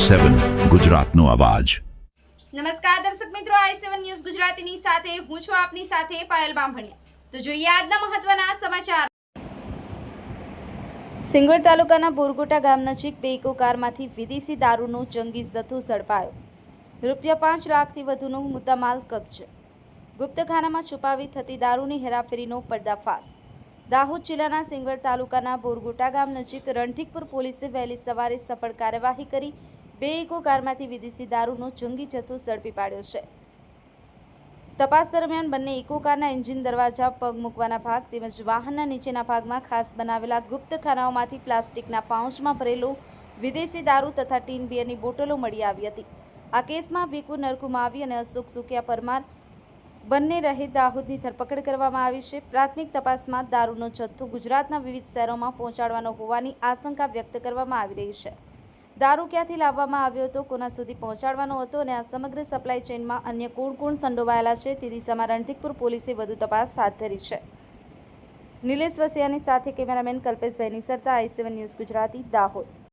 i7 ગુજરાતનો અવાજ। નમસ્કાર દર્શક મિત્રો, i7 ન્યૂઝ ગુજરાતીની સાથે હું છું આપની સાથે પાયલ બામભણિયા। તો જોઈએ આજના મહત્વના સમાચાર। સિંગવડ તાલુકાના બોરગોટા ગામ નજીક બે ઇકો કારમાંથી વિદેશી દારૂનો જંગી જથ્થો ઝડપાયો। ₹5 લાખથી વધુનો મુદ્દામાલ કબજે। ગુપ્તખાનામાં છુપાવી થતી દારૂની હેરાફેરીનો પર્દાફાશ। દાહોદ જિલ્લાના સિંગવડ તાલુકાના બોરગોટા ગામ નજીક રણધીકપુર પોલીસે વહેલી સવારે સફળ કાર્યવાહી કરી બે ઇકો કારમાંથી વિદેશી દારૂનો જંગી જથ્થો ઝડપી પાડ્યો છે। તપાસ દરમિયાન બંને ઇકો કારના એન્જિન, દરવાજા, પગ મૂકવાના ભાગ તેમજ વાહનના નીચેના ભાગમાં ખાસ બનાવેલા ગુપ્તખાનાઓમાંથી પ્લાસ્ટિકના પાઉચમાં ભરેલો વિદેશી દારૂ તથા ટીન બિયરની બોટલો મળી આવી હતી। આ કેસમાં ભીખુ નરકુમાવી અને અશોક સુકિયા પરમાર બંને રહે દાહોદની ધરપકડ કરવામાં આવી છે। પ્રાથમિક તપાસમાં દારૂનો જથ્થો ગુજરાતના વિવિધ શહેરોમાં પહોંચાડવાનો હોવાની આશંકા વ્યક્ત કરવામાં આવી રહી છે। દારૂ ક્યાંથી લાવવામાં આવ્યો હતો, કોના સુધી પહોંચાડવાનો હતો અને આ સમગ્ર સપ્લાય ચેઇનમાં અન્ય કોણ સંડોવાયેલા છે તે દિશામાં રણધીકપુર પોલીસે વધુ તપાસ હાથ ધરી છે। નિલેશ વસિયાની સાથે કેમેરામેન કલ્પેશભાઈની સરતા i7 ન્યૂઝ ગુજરાતી, દાહોદ।